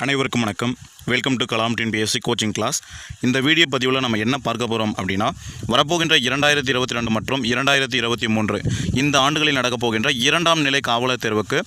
அனைவருக்கும் வணக்கம். Welcome to Kalam TNPSC coaching class. இந்த வீடியோ பதிவில் நம்ம என்ன பார்க்க போகிறோம் அப்படின்னா, வரப்போகின்ற 2022 மற்றும் 2023 இந்த ஆண்டுகளில் நடக்கப் போகின்ற 2ஆம் நிலை காவலர் தேர்வுக்கு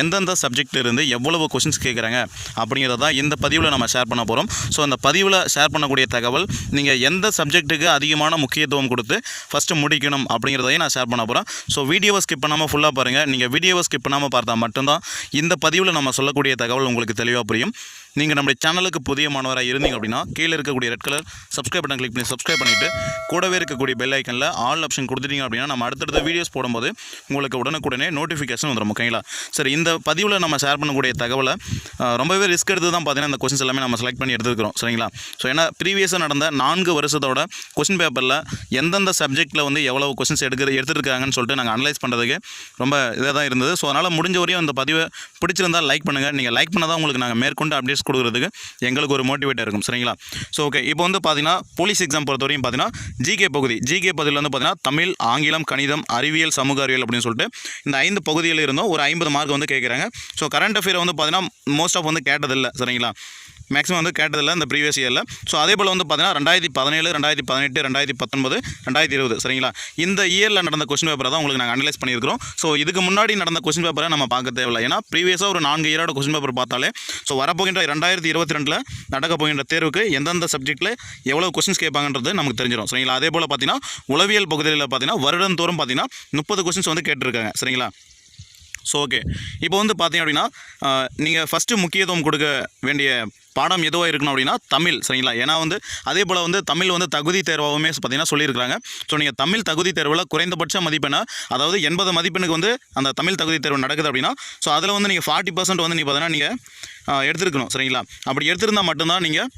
எந்தெந்த சப்ஜெக்டிலிருந்து எவ்வளவு கொஸ்டின்ஸ் கேட்குறாங்க அப்படிங்கிறத தான் இந்த பதிவில் நம்ம ஷேர் பண்ண போகிறோம். ஸோ அந்த பதிவில் ஷேர் பண்ணக்கூடிய தகவல் நீங்கள் எந்த சப்ஜெக்ட்டுக்கு அதிகமான முக்கியத்துவம் கொடுத்து ஃபஸ்ட்டு முடிக்கணும் அப்படிங்கிறதையும் நான் ஷேர் பண்ண போகிறேன். ஸோ வீடியோவை ஸ்கிப் பண்ணாமல் ஃபுல்லாக பாருங்கள். நீங்கள் வீடியோவை ஸ்கிப் பண்ணாமல் பார்த்தா மட்டும்தான் இந்த பதிவில் நம்ம சொல்லக்கூடிய தகவல் உங்களுக்கு தெளிவாக புரியும். நீங்கள் நம்முடைய சேனலுக்கு புதிய மாணவராக இருந்தீங்க அப்படின்னா கீழே இருக்கக்கூடிய red colour subscribe button click பண்ணி சப்ஸ்கிரைப் பண்ணிவிட்டு கூடவே இருக்கக்கூடிய பெல் ஐக்கனில் ஆல் ஆப்ஷன் கொடுத்துட்டீங்க அப்படின்னா நம்ம அடுத்தடுத்த வீடியோஸ் போடும்போது உங்களுக்கு உடனுக்குடனே நோட்டிஃபிகேஷன் வந்துடும். ஓகேங்களா? சரி, இந்த பதிவில் நம்ம ஷேர் பண்ணக்கூடிய தகவலை ரொம்பவே ரிஸ்க் எடுத்து தான் பார்த்தீங்கன்னா இந்த கொஸ்டின்ஸ் எல்லாமே நம்ம செலக்ட் பண்ணி எடுத்துக்கிறோம். சரிங்களா? ஸோ ஏன்னா ப்ரீவியஸாக நடந்த 4 வருஷத்தோட கொஸ்டின் பேப்பரில் எந்தெந்த சப்ஜெக்ட்டில் வந்து எவ்வளவு கொஸ்டின்ஸ் எடுத்துருக்காங்கன்னு சொல்லிட்டு நாங்கள் அனலைஸ் பண்ணுறதுக்கு ரொம்ப இதாக தான் இருந்தது. ஸோ அதனால் முடிஞ்ச வரையும் இந்த பதிவை பிடிச்சிருந்தால் லைக் பண்ணுங்கள். நீங்கள் லைக் பண்ணால் தான் உங்களுக்கு நாங்கள் மேற்கொண்டு அப்டேட்ஸ் கொடுக்குறதுக்கு எங்களுக்கு ஒரு மோட்டிவேட்டாக இருக்கும். சரிங்களா? ஸோ ஓகே, இப்போ வந்து பார்த்தீங்கன்னா போலீஸ் எக்ஸாம் பொறுத்தவரையும் பார்த்தீங்கன்னா ஜிகே பகுதியில் வந்து பார்த்தீங்கன்னா தமிழ், ஆங்கிலம், கணிதம், அறிவியல், சமூக அறிவியல் அப்படின்னு சொல்லிட்டு இந்த 5 பகுதியில் இருந்தும் ஒரு 50 மார்க் வந்து கேட்குறாங்க. ஸோ கரண்ட் அஃபேர் வந்து பார்த்தீங்கன்னா மோஸ்ட் ஆஃப் வந்து கேட்டதில்லை. சரிங்களா? மேக்ஸிமம் வந்து கேட்டதில்லை இந்த ப்ரீவியஸ் இயரில். ஸோ அதே போல் வந்து பார்த்தீங்கன்னா 2017, 2018, 2019, 2020 சரிங்களா? இந்த இயரில் நடந்த கொஸ்டின் பேப்பரை தான் உங்களுக்கு நாங்கள் அனலைஸ் பண்ணியிருக்கிறோம். ஸோ இதுக்கு முன்னாடி நடந்த கொஸ்டின் பேப்பரை நம்ம பார்க்க தேவையில்லை. ஏன்னா ப்ரீவியஸாக ஒரு 4 இயரோட கொஸ்டின் பேப்பர் பார்த்தாலே ஸோ வரப்போகின்ற 2022 நடக்க போகின்ற தேர்வுக்கு எந்தெந்த சப்ஜெக்ட்டில் எவ்வளோ கொஸ்டின்ஸ் கேட்பாங்கன்றது நமக்கு தெரிஞ்சிடும். சரிங்களா? அதே போல் பார்த்தீங்கன்னா உளவியல் பகுதியில் பார்த்தீங்கன்னா வருடந்தோறும் பார்த்தீங்கன்னா 30 கொஸ்டின்ஸ் வந்து கேட்டிருக்காங்க. சரிங்களா? ஸோ ஓகே, இப்போ வந்து பார்த்தீங்க அப்படின்னா நீங்கள் ஃபஸ்ட்டு முக்கியத்துவம் கொடுக்க வேண்டிய பாடம் எதுவாக இருக்கணும் அப்படின்னா தமிழ். சரிங்களா? ஏன்னா வந்து அதே போல் வந்து தமிழ் வந்து தகுதி தேர்வாகவுமே பார்த்தீங்கன்னா சொல்லியிருக்காங்க. ஸோ நீங்கள் தமிழ் தகுதி தேர்வில் குறைந்தபட்ச மதிப்பெண்ணை, அதாவது 80 மதிப்பெண்ணுக்கு வந்து அந்த தமிழ் தகுதி தேர்வு நடக்குது அப்படின்னா ஸோ அதில் வந்து நீங்கள் 40% வந்து நீங்கள் பார்த்தீங்கன்னா நீங்கள் எடுத்துருக்கணும். சரிங்களா? அப்படி எடுத்திருந்தால் மட்டும்தான் நீங்கள்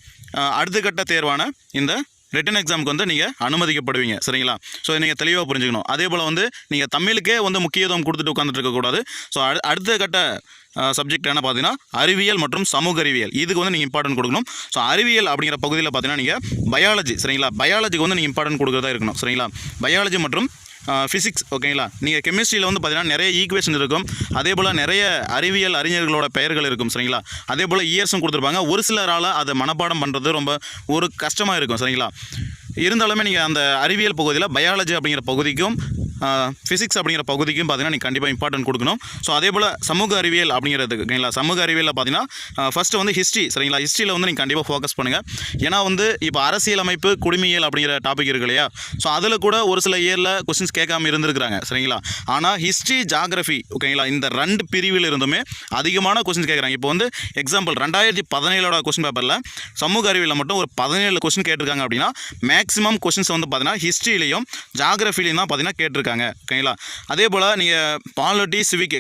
அடுத்த கட்ட தேர்வான இந்த ரிட்டன் எக்ஸாமுக்கு வந்து நீங்கள் அனுமதிக்கப்படுவீங்க. சரிங்களா? ஸோ நீங்கள் தெளிவாக புரிஞ்சுக்கணும். அதே போல் வந்து நீங்கள் தமிழுக்கே வந்து முக்கியத்துவம் கொடுத்துட்டு உட்காந்துட்டு இருக்கக்கூடாது. ஸோ அடுத்த கட்ட சப்ஜெக்ட் என்ன பார்த்தீங்கன்னா அறிவியல் மற்றும் சமூக அறிவியல், இதுக்கு வந்து நீங்கள் இம்பார்ட்டன்ட் கொடுக்கணும். ஸோ அறிவியல் அப்படிங்கிற பகுதியில் பார்த்தீங்கன்னா நீங்கள் பயாலஜி, சரிங்களா, பயாலஜிக்கு வந்து நீங்கள் இம்பார்ட்டன்ட் கொடுக்குறதா இருக்கணும். சரிங்களா? பயாலஜி மற்றும் ஃபிசிக்ஸ். ஓகேங்களா? நீங்கள் கெமிஸ்ட்ரியில் வந்து பார்த்தீங்கன்னா நிறைய ஈக்குவேஷன் இருக்கும். அதே போல் நிறைய அறிவியல் அறிஞர்களோட பெயர்கள் இருக்கும். சரிங்களா? அதே போல் இயர்ஸும் கொடுத்துருப்பாங்க. ஒரு சிலரால் அதை மனப்பாடம் பண்ணுறது ரொம்ப ஒரு கஷ்டமாக இருக்கும். சரிங்களா? இருந்தாலுமே நீங்கள் அந்த அறிவியல் பகுதியில் பயாலஜி அப்படிங்கிற பகுதிக்கும் ஃபிசிக்ஸ் அப்படிங்கிற பகுதிக்கும் பார்த்தீங்கன்னா நீங்கள் கண்டிப்பாக இம்பார்ட்டன்ட் கொடுக்கணும். ஸோ அதே போல் சமூக அறிவியல் அப்படிங்கிறதுக்கு, ஓகேங்களா, சமூக அறிவியலில் பார்த்தீங்கன்னா ஃபஸ்ட்டு வந்து ஹிஸ்ட்ரி. சரிங்களா? ஹிஸ்ட்ரியில் வந்து நீங்கள் கண்டிப்பாக ஃபோக்கஸ் பண்ணுங்கள். ஏன்னா வந்து இப்போ அரசியலமைப்பு, குடிமையியல் அப்படிங்கிற டாபிக் இருக்கு இல்லையா? ஸோ அதில் கூட ஒரு சில இயரில் கொஸ்டின்ஸ் கேட்காம இருந்திருக்கிறாங்க. சரிங்களா? ஆனால் ஹிஸ்ட்ரி, ஜாகிரஃபி, ஓகேங்களா, இந்த 2 பிரிவில் இருந்துமே அதிகமான கொஸ்டின்ஸ் கேட்குறாங்க. இப்போ வந்து எக்ஸாம்பிள் 2017 கொஸ்டின் பேப்பரில் சமூக அறிவியலில் மட்டும் ஒரு 17 கொஸ்டின் கேட்டிருக்காங்க அப்படின்னா மேக்ஸிமம் கொஸ்டின்ஸ் வந்து பார்த்தீங்கன்னா ஹிஸ்ட்ரியிலையும் ஜாகிரஃபிலையும் தான் பார்த்தீங்கன்னா கேட்டிருக்காங்க. ஓகேங்களா? அதே போல் நீங்கள் பாலிட்டி, சிவிக்,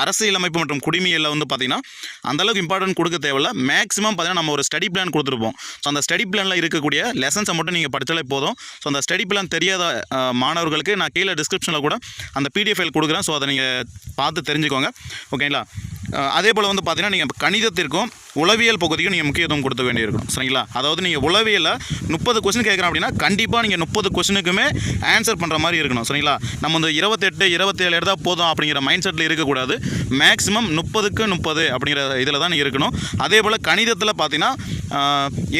அரசியலமைப்பு மற்றும் குடிமையியலில் வந்து பார்த்தீங்கன்னா அந்தளவுக்கு இம்பார்ட்டன்ட் கொடுக்க தேவையில்ல. மேக்ஸிமம் பார்த்தீங்கன்னா நம்ம ஒரு ஸ்டடி பிளான் கொடுத்துருப்போம். ஸோ அந்த ஸ்டடி பிளானில் இருக்கக்கூடிய லெசன்ஸை மட்டும் நீங்கள் படித்தாலே போதும். ஸோ அந்த ஸ்டடி பிளான் தெரியாத மாணவர்களுக்கு நான் கீழே டிஸ்கிரிப்ஷனில் கூட அந்த PDF ஃபைல் கொடுக்குறேன். ஸோ அதை நீங்கள் பார்த்து தெரிஞ்சுக்கோங்க. ஓகேங்களா? அதே போல் வந்து பார்த்தீங்கன்னா நீங்கள் கணிதத்திற்கும் உளவியல் பகுதிக்கும் நீங்கள் முக்கியத்துவம் கொடுக்க வேண்டியிருக்கும். சரிங்களா? அதாவது நீங்கள் உளவியலில் 30 கொஸ்டின் கேட்குறோம் அப்படின்னா கண்டிப்பாக நீங்கள் 30 கொஸ்டினுக்குமே ஆன்சர் பண்ணுற மாதிரி இருக்கணும். சரிங்களா? நம்ம வந்து 28, 27 எடுத்தால் போதும் அப்படிங்கிற மைண்ட் செட்டில் இருக்கக்கூடாது. மேக்ஸிமம் 30க்கு 30 அப்படிங்கிற இதில் தான் நீங்கள் இருக்கணும். அதே போல் கணிதத்தில் பார்த்தீங்கன்னா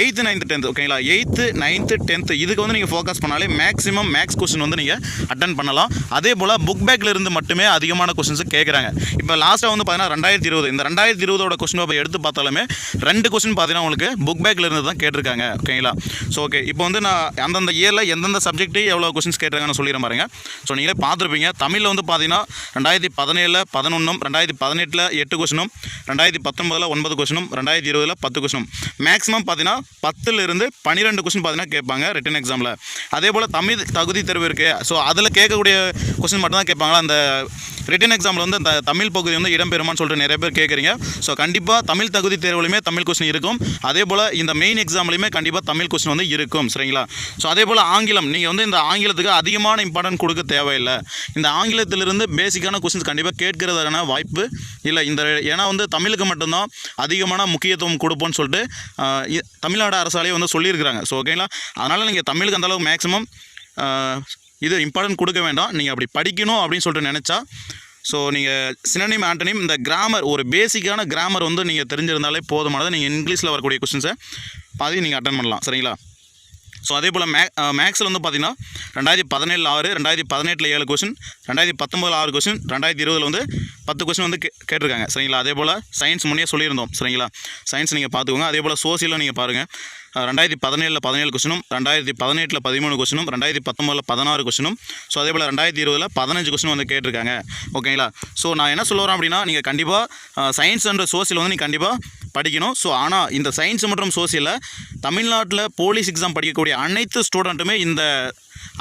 8th, 9th, 10th, ஓகேங்களா, 8th, 9th, 10th இதுக்கு வந்து நீங்கள் ஃபோக்கஸ் பண்ணாலே மேக்ஸிமம் மேக்ஸ் கொஸ்டின் வந்து நீங்கள் அட்டன் பண்ணலாம். அதே போல் புக் பேக்கில் இருந்து மட்டுமே அதிகமான கொஸ்டின்ஸ் கேட்குறாங்க. இப்போ லாஸ்ட்டாக வந்து பார்த்தீங்கன்னா 2020 இந்த 2020 கொஸ்டின் பேப்பர் எடுத்து பார்த்தாலுமே 2 கொஸ்டின் பார்த்தீங்கன்னா உங்களுக்கு புக் பேக்கில் இருந்து தான் கேட்டிருக்காங்க. ஓகேங்களா? ஸோ ஓகே, இப்போ வந்து நான் அந்தந்த இயரில் எந்தெந்த சப்ஜெக்ட்டு எவ்வளோ கொஸ்டின்ஸ் கேட்டிருக்காங்கன்னு சொல்லிடுறேன் பாருங்க. ஸோ நீங்களே பார்த்துருப்பீங்க. தமிழில் வந்து பார்த்தீங்கன்னா 2017 11, 2018 8 கொஸ்டினும், 2019 9 கொஸ்டினும், 2020 10 கொஸ்டினும், மேக்ஸிமம் பார்த்தீங்கன்னா 10லிருந்து 12 கொஸ்டின் பார்த்தீங்கன்னா கேட்பாங்க ரிட்டன் எக்ஸாமில். அதே போல் தமிழ் தகுதி தேர்வு இருக்குது. ஸோ அதில் கேட்கக்கூடிய கொஸ்டின் மட்டும் தான் கேட்பாங்களா? அந்த ரிட்டன் எக்ஸாமில் வந்து இந்த தமிழ் பகுதி வந்து இடம்பெறுமான்னு சொல்லிட்டு நிறைய பேர் கேட்குறீங்க. ஸோ கண்டிப்பாக தமிழ் தகுதி தேர்வுலையுமே தமிழ் கொஸ்டின் இருக்கும். அதே போல் இந்த மெயின் எக்ஸாம்லையுமே கண்டிப்பாக தமிழ் கொஸ்டின் வந்து இருக்கும். சரிங்களா? ஸோ அதே போல் ஆங்கிலம், நீங்கள் வந்து இந்த ஆங்கிலத்துக்கு அதிகமான இம்பார்ட்டன்ட் கொடுக்க தேவையில்லை. இந்த ஆங்கிலத்திலிருந்து பேசிக்கான கொஸ்டின்ஸ் கண்டிப்பாக கேட்கறதுக்கான வாய்ப்பு இல்லை. ஏன்னா வந்து தமிழுக்கு மட்டும்தான் அதிகமான முக்கியத்துவம் கொடுப்போம்னு சொல்லிட்டு தமிழ்நாடு அரசாலேயே வந்து சொல்லியிருக்கிறாங்க. ஸோ ஓகேங்களா? அதனால் நீங்கள் தமிழுக்கு அந்தளவுக்கு மேக்ஸிமம் இது இம்பார்ட்டன்ட் கொடுக்க வேண்டாம். நீங்கள் அப்படி படிக்கணும் அப்படின்னு சொல்லிட்டு நினச்சா ஸோ நீங்கள் சினோனிம் ஆண்டனிம் இந்த கிராமர் ஒரு பேசிக்கான கிராமர் வந்து நீங்கள் தெரிஞ்சிருந்தாலே போதுமானது. நீங்கள் இங்கிலீஷில் வரக்கூடிய கொஸ்டின்ஸை பாதி நீங்கள் அட்டன் பண்ணலாம். சரிங்களா? ஸோ அதே போல் மேக்ஸில் வந்து பார்த்தீங்கன்னா 2017 6, 2018 7 கொஸ்டின், 2019 6 கொஸ்டின், 2020 வந்து 10 கொஸ்டின் வந்து கேட்டிருக்காங்க. சரிங்களா? அதே போல் சயின்ஸ் முன்னே சொல்லியிருந்தோம். சரிங்களா? சயின்ஸ் நீங்கள் பார்த்துக்கோங்க. அதே போல் சோசியலும் நீங்கள் பாருங்கள். 2017 17 கொஸ்டினும், 2018 13 கொஸ்டினும், 2019 16 கொஸ்டினும், ஸோ அதே போல் 2020 15 கொஸ்டின் வந்து கேட்டிருக்காங்க. ஓகேங்களா? ஸோ நான் என்ன சொல்ல வரேன் அப்படின்னா, நீங்கள் கண்டிப்பாக சயின்ஸ் அண்ட் சோசியல் வந்து நீங்கள் கண்டிப்பாக படிக்கணும். ஸோ ஆனால் இந்த சயின்ஸ் மற்றும் சோசியலில் தமிழ்நாட்டில் போலீஸ் எக்ஸாம் படிக்கக்கூடிய அனைத்து ஸ்டூடெண்ட்டுமே இந்த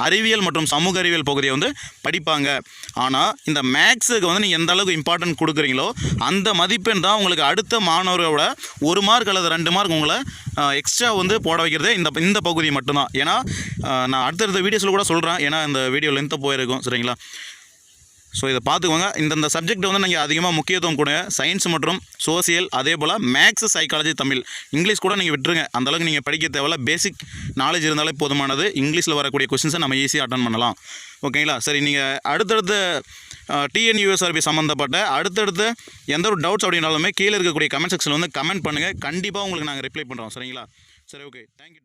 அறிவியல் மற்றும் சமூக அறிவியல் பகுதியை வந்து படிப்பாங்க. ஆனால் இந்த மேக்ஸுக்கு வந்து நீங்கள் எந்த அளவுக்கு இம்பார்ட்டன்ட் கொடுக்குறீங்களோ அந்த மதிப்பெண் தான் உங்களுக்கு அடுத்த மாணவர்களோட 1 மார்க் அல்லது 2 மார்க் உங்களை எக்ஸ்ட்ரா வந்து போட வைக்கிறதே இந்த பகுதி மட்டும்தான். ஏன்னா நான் அடுத்தடுத்த வீடியோஸில் கூட சொல்கிறேன். ஏன்னா இந்த வீடியோ லென்த்தாக போயிருக்கும். சரிங்களா? ஸோ இதை பார்த்துக்கோங்க. இந்த சப்ஜெக்ட் வந்து நீங்கள் அதிகமாக முக்கியத்துவம் கொடுங்க. சயின்ஸ் மற்றும் சோசியல், அதே போல் மேக்ஸ், சைக்காலஜி, தமிழ், இங்கிலீஷ் கூட நீங்கள் விட்டுருங்க. அந்தளவுக்கு நீங்கள் படிக்க தேவையில்ல. பேசிக் நாலேஜ் இருந்தாலே போதுமானது. இங்கிலீஷில் வரக்கூடிய கொஸ்டின்ஸை நம்ம ஈஸியாக அட்டன் பண்ணலாம். ஓகேங்களா? சரி, நீங்கள் அடுத்தடுத்த TNUSRB சம்மந்தப்பட்ட அடுத்தடுத்து எந்த ஒரு டவுட்ஸ் அப்படின்னாலுமே கீழே இருக்கக்கூடிய கமெண்ட் செக்ஷனில் வந்து கமெண்ட் பண்ணுங்கள். கண்டிப்பாக உங்களுக்கு நாங்கள் ரிப்ளை பண்ணுறோம். சரிங்களா? சரி, ஓகே, தேங்க்யூ.